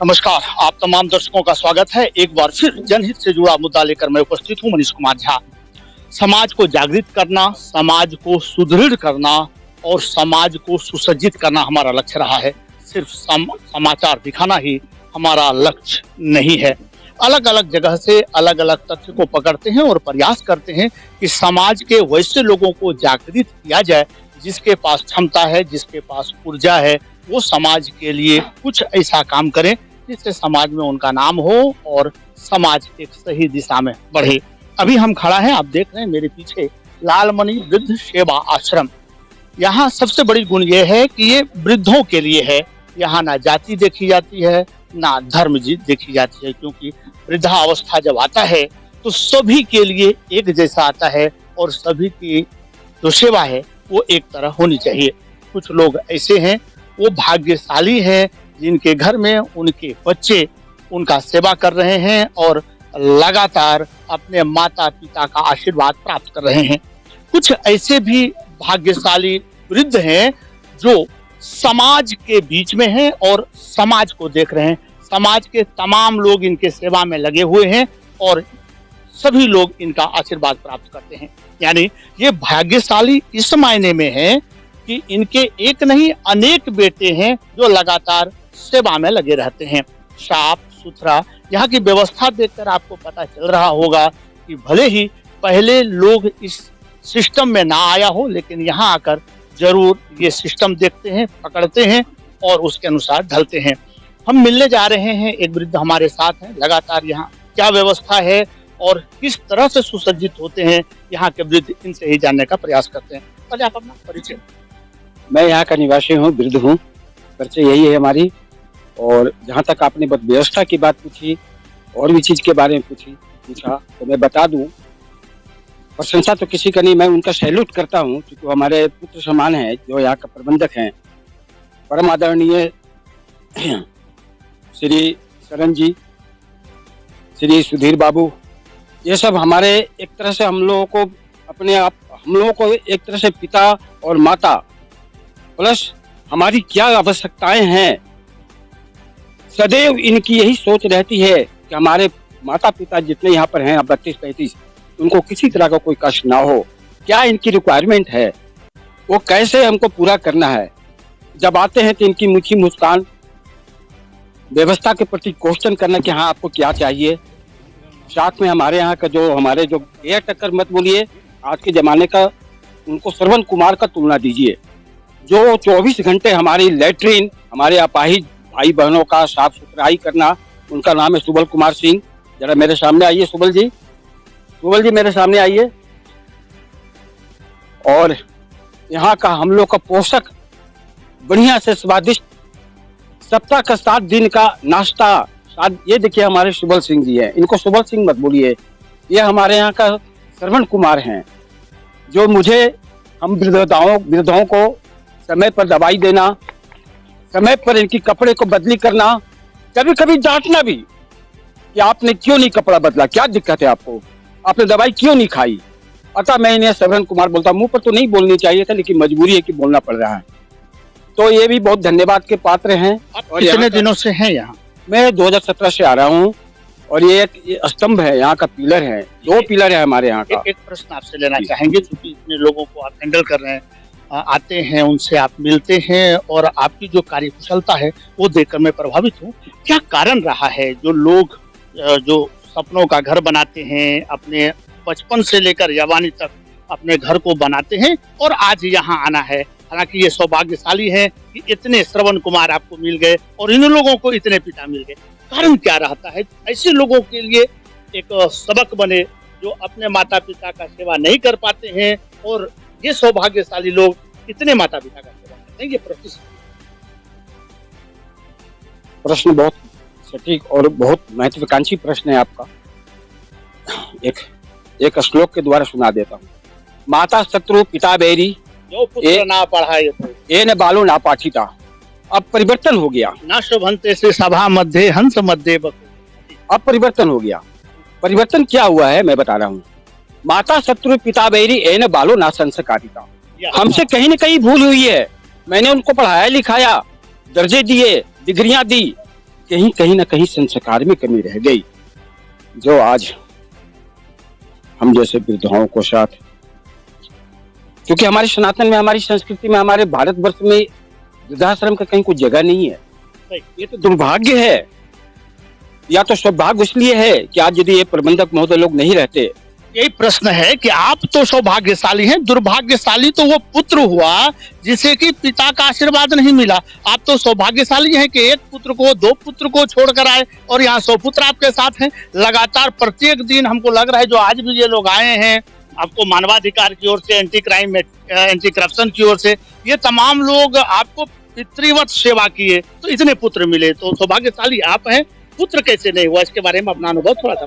नमस्कार, आप तमाम दर्शकों का स्वागत है। एक बार फिर जनहित से जुड़ा मुद्दा लेकर मैं उपस्थित हूं, मनीष कुमार झा। समाज को जागृत करना, समाज को सुदृढ़ करना और समाज को सुसज्जित करना हमारा लक्ष्य रहा है। सिर्फ समाचार दिखाना ही हमारा लक्ष्य नहीं है। अलग अलग जगह से अलग अलग तथ्य को पकड़ते हैं और प्रयास करते हैं कि समाज के वैसे लोगों को जागृत किया जाए जिसके पास क्षमता है, जिसके पास ऊर्जा है, वो समाज के लिए कुछ ऐसा काम करें जिससे समाज में उनका नाम हो और समाज एक सही दिशा में बढ़े। अभी हम खड़ा हैं, आप देख रहे हैं मेरे पीछे, लालमणि वृद्ध सेवा आश्रम। यहाँ सबसे बड़ी गुण ये है कि ये वृद्धों के लिए है। यहाँ ना जाति देखी जाती है, ना धर्म देखी जाती है, क्योंकि वृद्धावस्था जब आता है तो सभी के लिए एक जैसा आता है और सभी की जो सेवा है वो एक तरह होनी चाहिए। कुछ लोग ऐसे हैं, वो भाग्यशाली हैं जिनके घर में उनके बच्चे उनका सेवा कर रहे हैं और लगातार अपने माता पिता का आशीर्वाद प्राप्त कर रहे हैं। कुछ ऐसे भी भाग्यशाली वृद्ध हैं जो समाज के बीच में हैं और समाज को देख रहे हैं। समाज के तमाम लोग इनके सेवा में लगे हुए हैं और सभी लोग इनका आशीर्वाद प्राप्त करते हैं। यानी ये भाग्यशाली इस मायने में है कि इनके एक नहीं अनेक बेटे हैं जो लगातार सेवा में लगे रहते हैं। साफ सुथरा यहाँ की व्यवस्था देखकर आपको पता चल रहा होगा कि भले ही पहले लोग इस सिस्टम में ना आया हो, लेकिन यहाँ आकर जरूर ये सिस्टम देखते हैं, पकड़ते हैं और उसके अनुसार ढलते हैं। हम मिलने जा रहे हैं, एक वृद्ध हमारे साथ हैं। लगातार यहाँ क्या व्यवस्था है और किस तरह से सुसज्जित होते हैं यहाँ के वृद्ध, इनसे ही जानने का प्रयास करते हैं। पहले आप अपना परिचय। मैं यहाँ का निवासी हूँ, वृद्ध हूँ, परिचय यही है हमारी। और जहाँ तक आपने व्यवस्था की बात पूछी और भी चीज के बारे में पूछा तो मैं बता दूं, प्रशंसा तो किसी का नहीं, मैं उनका सैल्यूट करता हूँ क्योंकि हमारे पुत्र समान है जो यहाँ का प्रबंधक हैं, परम आदरणीय श्री शरण जी, श्री सुधीर बाबू। ये सब हमारे एक तरह से हम लोगों को एक तरह से पिता और माता, प्लस हमारी क्या आवश्यकताएं हैं, सदैव इनकी यही सोच रहती है कि हमारे माता पिता जितने यहाँ पर हैं 32-35, उनको किसी तरह का कोई कष्ट ना हो। क्या इनकी रिक्वायरमेंट है, वो कैसे हमको पूरा करना है। जब आते हैं तो इनकी मीठी मुस्कान, व्यवस्था के प्रति क्वेश्चन करना कि हाँ आपको क्या चाहिए। साथ में हमारे यहाँ का हमारे एयर टक्कर मत बोलिए, आज के जमाने का उनको श्रवण कुमार का तुलना दीजिए, जो 24 घंटे हमारी लैट्रिन, हमारे अपाहिज भाई बहनों का साफ सुथराई करना। उनका नाम है सुबल कुमार सिंह। जरा मेरे सामने आइए सुबल जी मेरे सामने आइए। और यहाँ का हम लोग का पोषक बढ़िया से स्वादिष्ट, सप्ताह का 7 दिन का नाश्ता। ये देखिए हमारे सुबल सिंह जी हैं, इनको सुबल सिंह मत बोलिए, ये हमारे यहाँ का श्रवण कुमार हैं, जो हम वृद्धों को समय पर दवाई देना, समय पर इनकी कपड़े को बदली करना, कभी कभी डांटना भी कि आपने क्यों नहीं कपड़ा बदला, क्या दिक्कत है आपको, आपने दवाई क्यों नहीं खाई। अतः मैं इन्हें श्रवण कुमार बोलता हूँ। मुंह पर तो नहीं बोलनी चाहिए था, लेकिन मजबूरी है कि बोलना पड़ रहा है। तो ये भी बहुत धन्यवाद के पात्र हैं। और कितने दिनों से हैं यहाँ? मैं 2017 से आ रहा हूँ और ये एक स्तंभ है, यहाँ का पिलर है, 2 पिलर है हमारे यहाँ का। एक प्रश्न आपसे लेना चाहेंगे, क्योंकि इतने लोगों को आप हैंडल कर रहे हैं, आते हैं, उनसे आप मिलते हैं और आपकी जो कार्यकुशलता है वो देखकर मैं प्रभावित हूँ। क्या कारण रहा है जो लोग जो सपनों का घर बनाते हैं, अपने बचपन से लेकर जवानी तक अपने घर को बनाते हैं और आज यहाँ आना है। हालांकि ये सौभाग्यशाली है कि इतने श्रवण कुमार आपको मिल गए और इन लोगों को इतने पिता मिल गए। कारण क्या रहता है ऐसे लोगों के लिए एक सबक बने जो अपने माता पिता का सेवा नहीं कर पाते हैं और ये सौभाग्यशाली लोग इतने माता पिता का सेवा करते हैं। ये प्रश्न बहुत सटीक और बहुत महत्वाकांक्षी प्रश्न है आपका। एक श्लोक के द्वारा सुना देता हूँ। माता शत्रु पिता बैरी, जो पुत्र ना पढ़ाए ये न बालो ना पाठिता। अब परिवर्तन हो गया, ना शोभनते से सभा मध्य हंस मध्य बकु। अब परिवर्तन हो गया। परिवर्तन क्या हुआ है मैं बता रहा हूँ। माता शत्रु पिता बैरी एन बालो ना संस्कारिता। हमसे कहीं न कहीं भूल हुई है। मैंने उनको पढ़ाया लिखाया, दर्जे दिए, डिग्रियां दी, कहीं ना कहीं संस्कार में कमी रह गई, जो आज हम जैसे वृद्धाओं को साथ, क्योंकि हमारे सनातन में, हमारी संस्कृति में, हमारे भारतवर्ष में वृद्धाश्रम का कहीं कोई जगह नहीं है। ये तो दुर्भाग्य है, या तो सौभाग्य इसलिए है कि आज यदि ये प्रबंधक महोदय लोग नहीं रहते। यही प्रश्न है कि आप तो सौभाग्यशाली हैं, दुर्भाग्यशाली तो वो पुत्र हुआ जिसे कि पिता का आशीर्वाद नहीं मिला। आप तो सौभाग्यशाली हैं कि एक पुत्र को, दो पुत्र को छोड़कर आए और यहाँ 100 पुत्र आपके साथ हैं। लगातार प्रत्येक दिन हमको लग रहा है जो आज भी ये लोग आए हैं, आपको मानवाधिकार की ओर से, एंटी क्राइम, एंटी करप्शन की ओर से, ये तमाम लोग आपको पितृवत सेवा किए तो इतने पुत्र मिले, तो सौभाग्यशाली आप हैं। पुत्र कैसे नहीं हुआ, इसके बारे में अपना अनुभव थोड़ा सा।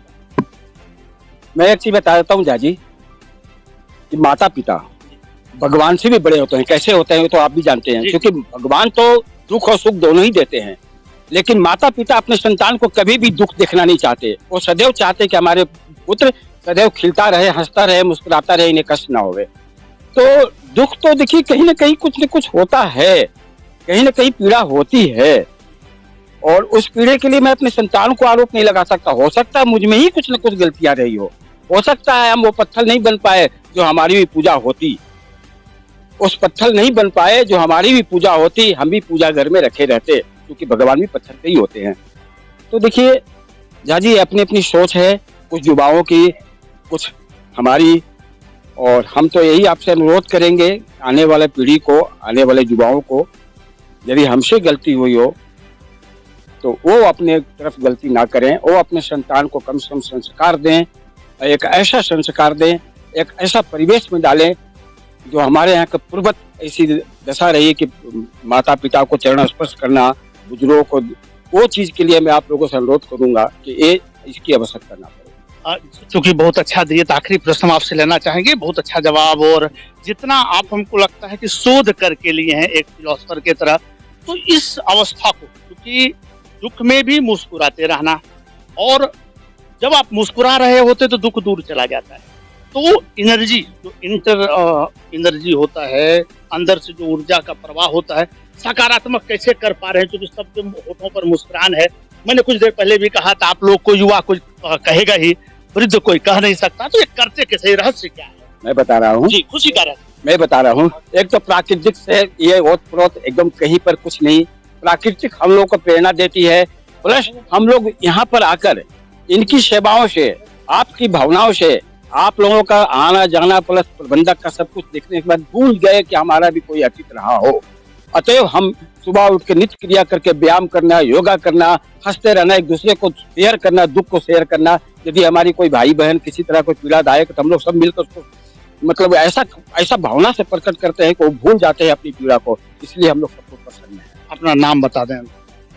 मैं एक चीज बता देता हूँ जाजी, कि माता पिता भगवान से भी बड़े होते हैं। कैसे होते हैं तो आप भी जानते हैं, क्योंकि भगवान तो दुख और सुख दोनों ही देते हैं, लेकिन माता पिता अपने संतान को कभी भी दुख देखना नहीं चाहते। वो सदैव चाहते कि हमारे पुत्र सदैव खिलता रहे, हंसता रहे, मुस्कुराता रहे, इन्हें कष्ट ना होवे। तो दुख तो देखिए कहीं ना कहीं कुछ न कुछ होता है, कहीं ना कहीं पीड़ा होती है, और उस पीड़े के लिए मैं अपने संतान को आरोप नहीं लगा सकता। हो सकता है मुझ में ही कुछ न कुछ गलतियां रही हो सकता है हम वो पत्थर नहीं बन पाए जो हमारी भी पूजा होती, उस पत्थर नहीं बन पाए जो हमारी भी पूजा होती, हम भी पूजा घर में रखे रहते, क्योंकि भगवान भी पत्थर के ही होते हैं। तो देखिए जाजी, अपनी अपनी सोच है, कुछ युवाओं की, कुछ हमारी, और हम तो यही आपसे अनुरोध करेंगे आने वाले पीढ़ी को, आने वाले युवाओं को, यदि हमसे गलती हुई हो तो वो अपने तरफ गलती ना करें, वो अपने संतान को कम से कम संस्कार दें, एक ऐसा संस्कार दें, एक ऐसा परिवेश में डालें जो हमारे यहाँ का पूर्वत ऐसी दशा रही कि माता पिता को चरण स्पर्श करना, बुजुर्गों को, वो चीज के लिए मैं आप लोगों से अनुरोध करूंगा कि ये इसकी आवश्यकता ना पड़े। चूंकि बहुत अच्छा दिए, तो आखिरी प्रश्न हम आपसे लेना चाहेंगे। बहुत अच्छा जवाब, और जितना आप हमको लगता है कि शोध करके लिए हैं एक फिलोसफर के तरह, तो इस अवस्था को, क्योंकि दुख में भी मुस्कुराते रहना, और जब आप मुस्कुरा रहे होते तो दुख दूर चला जाता है। तो एनर्जी, जो एनर्जी होता है, अंदर से जो ऊर्जा का प्रवाह होता है, सकारात्मक कैसे कर पा रहे हैं, क्योंकि सबके होठों पर मुस्कुरान है। मैंने कुछ देर पहले भी कहा था, आप लोग को युवा कुछ कहेगा ही, वृद्ध कोई कह नहीं सकता, तो ये करते कैसे, रहस्य क्या है? मैं बता रहा हूँ जी, खुशी का रहस्य मैं बता रहा हूँ। एक तो प्राकृतिक से ये ओत-प्रोत एकदम कहीं पर कुछ नहीं, प्राकृतिक हम लोग को प्रेरणा देती है, प्लस हम लोग यहाँ पर आकर इनकी सेवाओं से, आपकी भावनाओं से, आप लोगों का आना जाना प्लस प्रबंधक का सब कुछ देखने के बाद भूल गए कि हमारा भी कोई अतीत रहा हो। अतएव हम सुबह उठ के नित्य क्रिया करके व्यायाम करना, योगा करना, हंसते रहना, एक दूसरे को शेयर करना, दुख को शेयर करना। यदि हमारी कोई भाई बहन किसी तरह कोई पीड़ादायक, तो हम लोग सब मिलकर उसको मतलब ऐसा भावना से प्रकट करते हैं कि वो भूल जाते हैं अपनी पीड़ा को। इसलिए हम लोग सबको पसंद है। अपना नाम बता दें।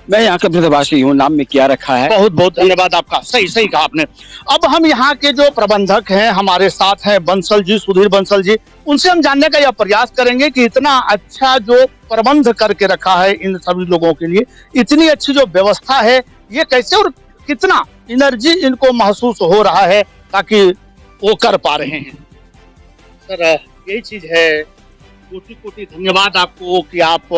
मैं यहाँ का वृद्धवासी हूँ, नाम में क्या रखा है। बहुत बहुत धन्यवाद आपका, सही कहा आपने। अब हम यहाँ के जो प्रबंधक हैं, हमारे साथ हैं बंसल जी, सुधीर बंसल जी, उनसे हम जानने का यह प्रयास करेंगे कि इतना अच्छा जो प्रबंध करके रखा है इन सभी लोगों के लिए, इतनी अच्छी जो व्यवस्था है, ये कैसे और कितना एनर्जी इनको महसूस हो रहा है ताकि वो कर पा रहे हैं। सर, यही चीज है, कोटि कोटि धन्यवाद आपको कि आप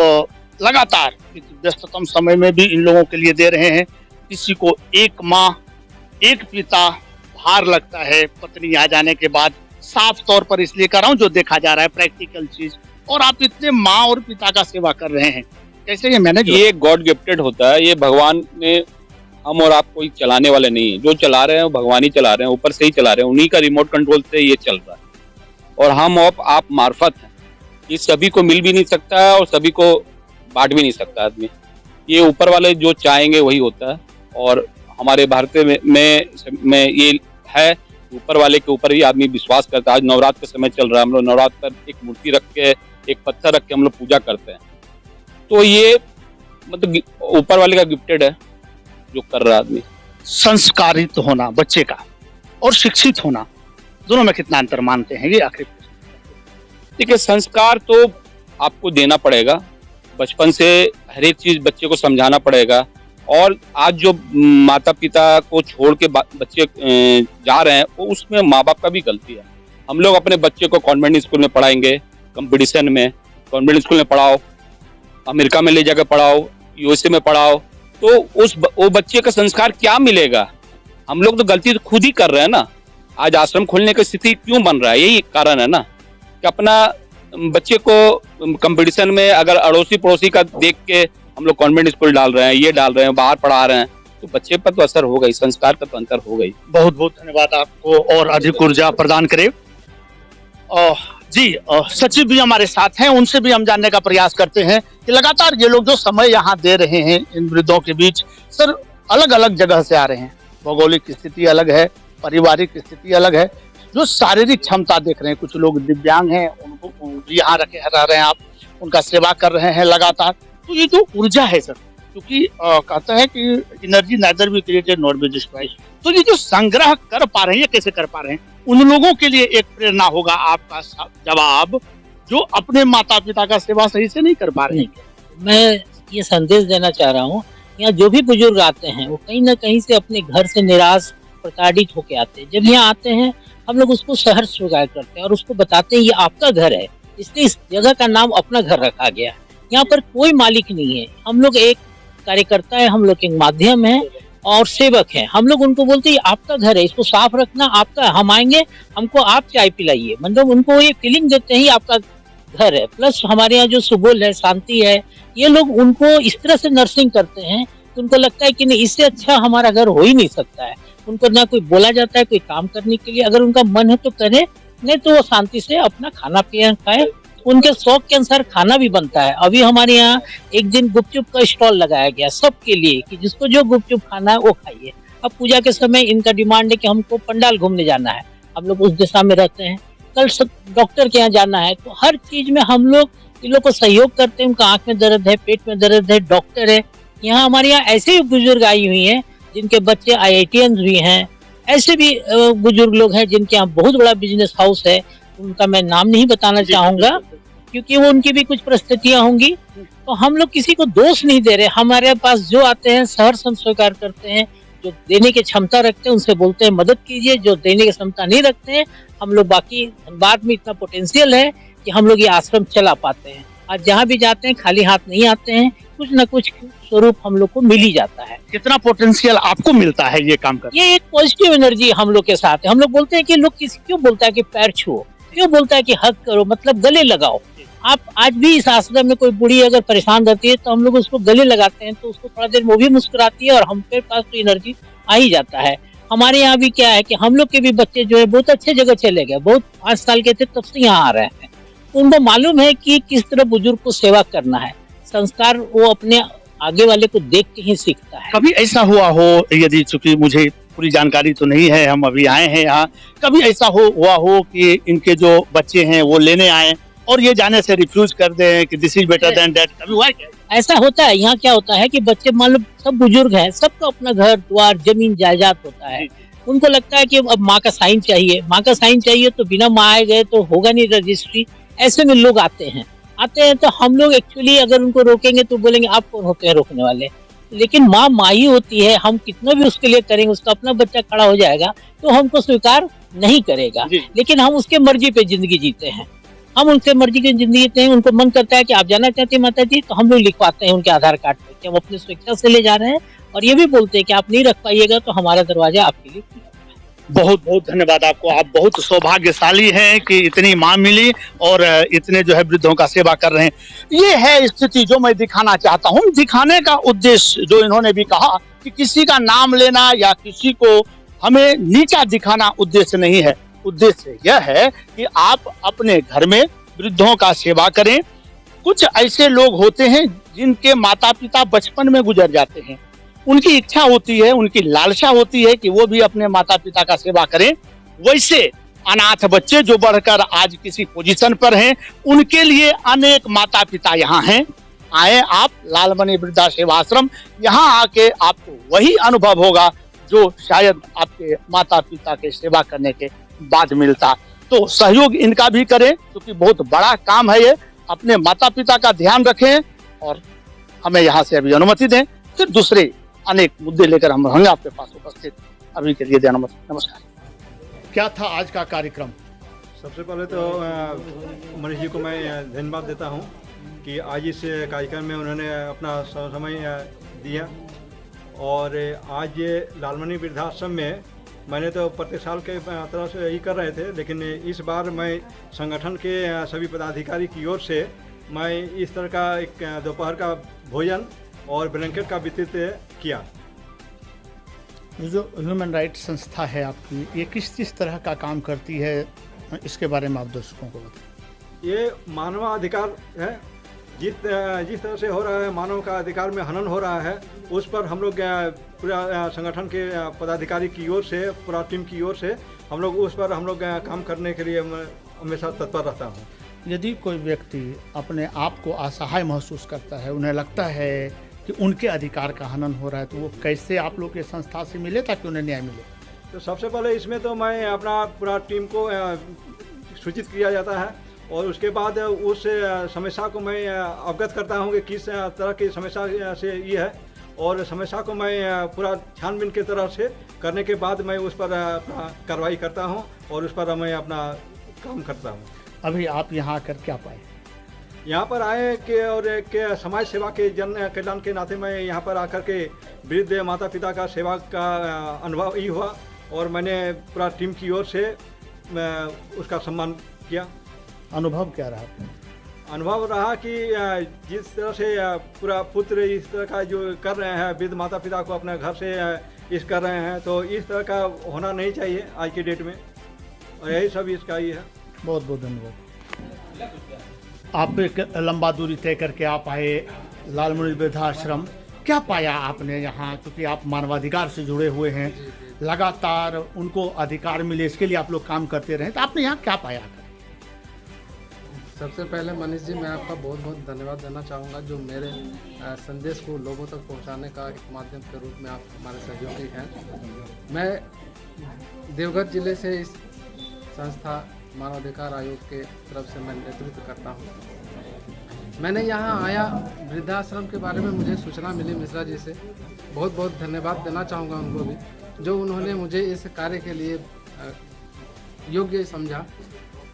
लगातार इस व्यस्ततम समय में भी इन लोगों के लिए दे रहे हैं। किसी को एक माँ एक पिता भार लगता है पत्नी आ जाने के बाद, साफ तौर पर इसलिए कर रहा हूँ जो देखा जा रहा है प्रैक्टिकल चीज, और आप इतने माँ और पिता का सेवा कर रहे हैं, कैसे ये मैनेज? ये गॉड गिफ्टेड होता है, ये भगवान ने, हम और आप कोई चलाने वाले नहीं है, जो चला रहे हैं वो भगवान ही चला रहे हैं, ऊपर से ही चला रहे हैं, उन्हीं का रिमोट कंट्रोल से ये चल रहा है, और हम आप मार्फत हैं। ये सभी को मिल भी नहीं सकता है और सभी को बांट भी नहीं सकता आदमी, ये ऊपर वाले जो चाहेंगे वही होता है। और हमारे भारत में ये है, ऊपर वाले के ऊपर ही आदमी विश्वास करता है। आज नवरात्र का समय चल रहा है, हम लोग नवरात्र पर एक मूर्ति रख के, एक पत्थर रख के हम लोग पूजा करते हैं। तो ये मतलब ऊपर वाले का गिफ्टेड है जो कर रहा आदमी। संस्कारित होना बच्चे का और शिक्षित होना, दोनों में कितना अंतर मानते हैं? ये आखिर देखिए, संस्कार तो आपको देना पड़ेगा, बचपन से हर एक चीज बच्चे को समझाना पड़ेगा। और आज जो माता पिता को छोड़ के बच्चे जा रहे हैं, वो उसमें माँ बाप का भी गलती है। हम लोग अपने बच्चे को कॉन्वेंट स्कूल में पढ़ाएंगे, कंपटीशन में कॉन्वेंट स्कूल में पढ़ाओ, अमेरिका में ले जाकर पढ़ाओ, यूएसए में पढ़ाओ, तो वो बच्चे का संस्कार क्या मिलेगा? हम लोग तो गलती तो खुद ही कर रहे हैं ना। आज आश्रम खोलने की स्थिति क्यों बन रहा है? यही कारण है ना कि अपना बच्चे को कंपटीशन में अगर अड़ोसी पड़ोसी का देख के हम लोग कॉन्वेंट स्कूल डाल रहे हैं, ये डाल रहे हैं, बाहर पढ़ा रहे हैं, तो बच्चे पर तो असर होगा ही, संस्कार का तो अंतर होगा ही। बहुत बहुत धन्यवाद आपको और अधिक ऊर्जा प्रदान करे। जी सचिव भी हमारे साथ हैं, उनसे भी हम जानने का प्रयास करते हैं कि लगातार ये लोग जो समय यहाँ दे रहे हैं इन वृद्धों के बीच, सर अलग अलग जगह से आ रहे हैं, भौगोलिक स्थिति अलग है, पारिवारिक स्थिति अलग है, जो शारीरिक क्षमता देख रहे हैं, कुछ लोग दिव्यांग हैं, उनको यहाँ रह रहे हैं, आप उनका सेवा कर रहे हैं लगातार। तो ये जो ऊर्जा है सर, क्योंकि कहता है कि energy neither be created not be destroyed, तो ये जो संग्रह कर पा रहे हैं, कैसे कर पा रहे हैं, उन लोगों के लिए एक प्रेरणा होगा आपका जवाब, जो अपने माता पिता का सेवा सही से नहीं कर पा रहे हैं। मैं ये संदेश देना चाह रहा हूँ, यहाँ जो भी बुजुर्ग आते हैं वो कहीं ना कहीं से अपने घर से निराश प्रताड़ित होके आते हैं। जब यहाँ आते हैं हम लोग उसको सहर्ष स्वीकार करते हैं और उसको बताते हैं ये आपका घर है, इसलिए इस जगह का नाम अपना घर रखा गया। यहाँ पर कोई मालिक नहीं है, हम लोग एक कार्यकर्ता है, हम लोग एक माध्यम है और सेवक हैं। हम लोग उनको बोलते हैं आपका घर है, इसको साफ रखना आपका, हम आएंगे हमको आप चाय पिलाइए, मतलब उनको ये फीलिंग देते हैं आपका घर है। प्लस हमारे यहाँ जो सुबोल है, शांति है, ये लोग उनको इस तरह से नर्सिंग करते हैं तो उनको लगता है कि नहीं इससे अच्छा हमारा घर हो ही नहीं सकता है। उनको ना कोई बोला जाता है कोई काम करने के लिए, अगर उनका मन है तो करे, नहीं तो वो शांति से अपना खाना पीना खाए। उनके शौक के अनुसार खाना भी बनता है। अभी हमारे यहाँ एक दिन गुपचुप का स्टॉल लगाया गया सबके लिए कि जिसको जो गुपचुप खाना है वो खाइए। अब पूजा के समय इनका डिमांड है कि हमको पंडाल घूमने जाना है, हम लोग उस दिशा में रहते हैं। कल डॉक्टर के यहाँ जाना है, तो हर चीज में हम लोग इन लोग को सहयोग करते हैं। उनका आंख में दर्द है, पेट में दर्द है, डॉक्टर है। यहाँ हमारे यहाँ ऐसे ही बुजुर्ग आई हुई हैं जिनके बच्चे IITians भी हैं, ऐसे भी बुजुर्ग लोग हैं जिनके यहाँ बहुत बड़ा बिजनेस हाउस है। उनका मैं नाम नहीं बताना चाहूंगा क्योंकि वो उनकी भी कुछ परिस्थितियां होंगी। तो हम लोग किसी को दोष नहीं दे रहे, हमारे पास जो आते हैं सहर्ष स्वीकार करते हैं। जो देने की क्षमता रखते हैं उनसे बोलते हैं मदद कीजिए, जो देने की क्षमता नहीं रखते हैं हम लोग बाकी धनबाद में इतना पोटेंशियल है कि हम लोग ये आश्रम चला पाते हैं। आज जहाँ भी जाते हैं खाली हाथ नहीं आते हैं, कुछ न कुछ स्वरूप हम लोग को मिल ही जाता है। कितना पोटेंशियल आपको मिलता है ये काम कर? ये एक पॉजिटिव एनर्जी हम लोग के साथ है। हम लोग बोलते हैं कि लोग किसी क्यों बोलता है कि पैर छुओ, क्यों बोलता है कि हक करो, मतलब गले लगाओ। आप आज भी इस आश्रम में कोई बुढ़ी अगर परेशान रहती है तो हम लोग उसको गले लगाते हैं, तो उसको थोड़ा देर वो भी मुस्कुराती है और हम पे पास तो एनर्जी आ ही जाता है। हमारे यहाँ भी क्या है कि हम लोग के भी बच्चे जो है बहुत अच्छे जगह चले गए, बहुत 5 साल के थे तब से यहाँ आ रहे हैं। तो उनको मालूम है कि किस तरह बुजुर्ग को सेवा करना है। संस्कार वो अपने आगे वाले को देख के ही सीखता है। कभी ऐसा हुआ हो, यदि चूंकि मुझे पूरी जानकारी तो नहीं है, हम अभी आए हैं यहाँ, कभी ऐसा हुआ हो कि इनके जो बच्चे हैं वो लेने आए और ये जाने से रिफ्यूज कर दें कि this is better than that, कभी हुआ है क्या? ऐसा होता है। यहाँ क्या होता है कि बच्चे मान लो सब बुजुर्ग हैं, सबका अपना घर द्वार जमीन जायदाद होता है। उनको लगता है कि अब माँ का साइन चाहिए, माँ का साइन चाहिए, तो बिना माँ आए गए तो होगा नहीं रजिस्ट्री। ऐसे में लोग आते हैं तो हम लोग एक्चुअली अगर उनको रोकेंगे तो बोलेंगे आप कौन होते हैं रोकने वाले। लेकिन माँ ही होती है, हम कितना भी उसके लिए करेंगे, उसका अपना बच्चा खड़ा हो जाएगा तो हमको स्वीकार नहीं करेगा। लेकिन हम उसके मर्जी पे जिंदगी जीते हैं, हम उनके मर्जी की जिंदगी जीते हैं। उनको मन करता है कि आप जाना चाहते हैं माता जी, तो हम लोग लिखवाते हैं उनके आधार कार्ड पे कि हम अपने स्वेच्छा से ले जा रहे हैं, और ये भी बोलते हैं कि आप नहीं रख पाइएगा तो हमारा दरवाजा आपके लिए खुला है। बहुत बहुत धन्यवाद आपको, आप बहुत सौभाग्यशाली हैं कि इतनी माँ मिली और इतने जो है वृद्धों का सेवा कर रहे हैं। ये है स्थिति जो मैं दिखाना चाहता हूँ। दिखाने का उद्देश्य जो इन्होंने भी कहा कि किसी का नाम लेना या किसी को हमें नीचा दिखाना उद्देश्य नहीं है। उद्देश्य यह है कि आप अपने घर में वृद्धों का सेवा करें। कुछ ऐसे लोग होते हैं जिनके माता पिता बचपन में गुजर जाते हैं, उनकी इच्छा होती है, उनकी लालसा होती है कि वो भी अपने माता पिता का सेवा करें। वैसे अनाथ बच्चे जो बढ़कर आज किसी पोजीशन पर हैं, उनके लिए अनेक माता पिता यहाँ हैं। आए आप लालमणि वृद्धा सेवा आश्रम, यहाँ आके आपको वही अनुभव होगा जो शायद आपके माता पिता के सेवा करने के बाद मिलता। तो सहयोग इनका भी करें क्योंकि बहुत बड़ा काम है ये। अपने माता पिता का ध्यान रखें और हमें यहाँ से अभी अनुमति दें, फिर दूसरे अनेक मुद्दे लेकर हम होंगे आपके पास उपस्थित। अभी के लिए नमस्कार। क्या था आज का कार्यक्रम? सबसे पहले तो मनीष जी को मैं धन्यवाद देता हूं कि आज इस कार्यक्रम में उन्होंने अपना समय दिया और आज ये लालमणि वृद्धाश्रम में मैंने तो प्रत्येक साल के तरह से यही कर रहे थे, लेकिन इस बार मैं संगठन के सभी पदाधिकारी की ओर से मैं इस तरह का एक दोपहर का भोजन और ब्लैंकेट का वितरित किया। ये जो ह्यूमन राइट्स संस्था है आपकी, ये किस तरह का काम करती है, इसके बारे में आप दर्शकों को बताएं। ये मानवाधिकार है, जिस तरह से हो रहा है, मानव का अधिकार में हनन हो रहा है, उस पर हम लोग पूरा संगठन के पदाधिकारी की ओर से, पूरा टीम की ओर से हम लोग काम करने के लिए हमेशा तत्पर रहता हूँ। यदि कोई व्यक्ति अपने आप को असहाय महसूस करता है, उन्हें लगता है कि उनके अधिकार का हनन हो रहा है, तो वो कैसे आप लोग के संस्था से मिले ताकि उन्हें न्याय मिले? तो सबसे पहले इसमें तो मैं अपना पूरा टीम को सूचित किया जाता है और उसके बाद उस समस्या को मैं अवगत करता हूँ कि किस तरह की समस्या से ये है, और समस्या को मैं पूरा छानबीन के तरह से करने के बाद मैं उस पर कार्रवाई करता हूँ और उस पर मैं अपना काम करता हूँ। अभी आप यहाँ आकर क्या पाए? यहाँ पर आए कि और एक समाज सेवा के जन कल्याण के नाते मैं यहाँ पर आकर के वृद्ध माता पिता का सेवा का अनुभव ही हुआ और मैंने पूरा टीम की ओर से उसका सम्मान किया। अनुभव क्या रहा? अनुभव रहा कि जिस तरह से पूरा पुत्र इस तरह का जो कर रहे हैं, वृद्ध माता पिता को अपने घर से कर रहे हैं, तो इस तरह का होना नहीं चाहिए आज की डेट में, और यही सब इसका ही है। बहुत बहुत धन्यवाद। आप एक लंबा दूरी तय करके आप आए लालमणि वृद्धाश्रम, क्या पाया आपने यहाँ? क्योंकि आप मानवाधिकार से जुड़े हुए हैं, लगातार उनको अधिकार मिले, इसके लिए आप लोग काम करते रहे, तो आपने यहाँ क्या पाया? सबसे पहले मनीष जी, मैं आपका बहुत बहुत धन्यवाद देना चाहूँगा, जो मेरे संदेश को लोगों तक पहुँचाने का एक माध्यम के रूप में आप हमारे सहयोगी हैं। मैं देवघर जिले से इस संस्था मानवाधिकार आयोग के तरफ से मैं नेतृत्व करता हूँ। मैंने यहाँ आया, वृद्धाश्रम के बारे में मुझे सूचना मिली मिश्रा जी से, बहुत बहुत धन्यवाद देना चाहूँगा उनको भी, जो उन्होंने मुझे इस कार्य के लिए योग्य समझा।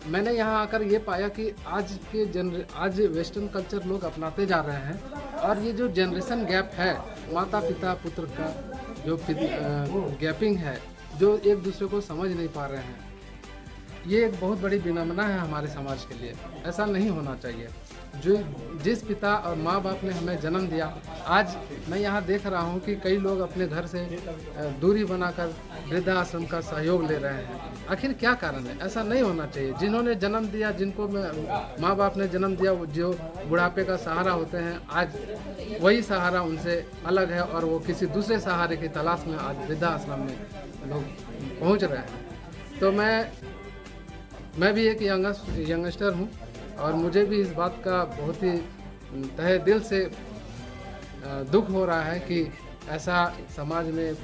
मैंने यहाँ आकर ये पाया कि आज वेस्टर्न कल्चर लोग अपनाते जा रहे हैं, और ये जो जनरेशन गैप है, माता पिता पुत्र का जो गैपिंग है, जो एक दूसरे को समझ नहीं पा रहे हैं, ये एक बहुत बड़ी विडंबना है हमारे समाज के लिए। ऐसा नहीं होना चाहिए। जो जिस पिता और माँ बाप ने हमें जन्म दिया, आज मैं यहाँ देख रहा हूँ कि कई लोग अपने घर से दूरी बनाकर वृद्धाश्रम का सहयोग ले रहे हैं। आखिर क्या कारण है? ऐसा नहीं होना चाहिए। जिन्होंने जन्म दिया, जिनको माँ बाप ने जन्म दिया, वो जो बुढ़ापे का सहारा होते हैं, आज वही सहारा उनसे अलग है और वो किसी दूसरे सहारे की तलाश में आज वृद्धाश्रम में लोग पहुँच रहे हैं। तो मैं भी एक यंगस्टर हूँ और मुझे भी इस बात का बहुत ही तहे दिल से दुख हो रहा है कि ऐसा समाज में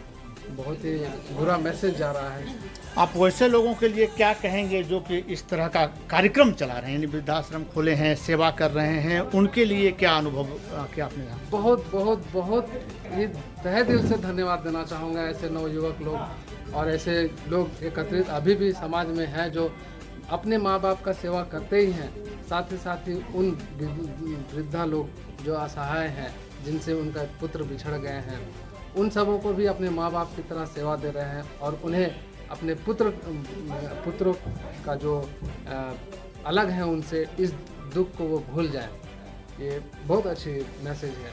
बहुत ही बुरा मैसेज जा रहा है। आप वैसे लोगों के लिए क्या कहेंगे जो कि इस तरह का कार्यक्रम चला रहे हैं, वृद्धाश्रम खोले हैं, सेवा कर रहे हैं, उनके लिए क्या अनुभव क्या आपने? बहुत बहुत बहुत ये तहे दिल से धन्यवाद देना चाहूँगा। ऐसे नवयुवक लोग और ऐसे लोग एकत्रित अभी भी समाज में हैं, जो अपने माँ बाप का सेवा करते ही हैं, साथ ही उन वृद्धा लोग जो असहाय हैं, जिनसे उनका पुत्र बिछड़ गए हैं, उन सबों को भी अपने माँ बाप की तरह सेवा दे रहे हैं और उन्हें अपने पुत्रों का जो अलग है उनसे, इस दुख को वो भूल जाएं। ये बहुत अच्छी मैसेज है।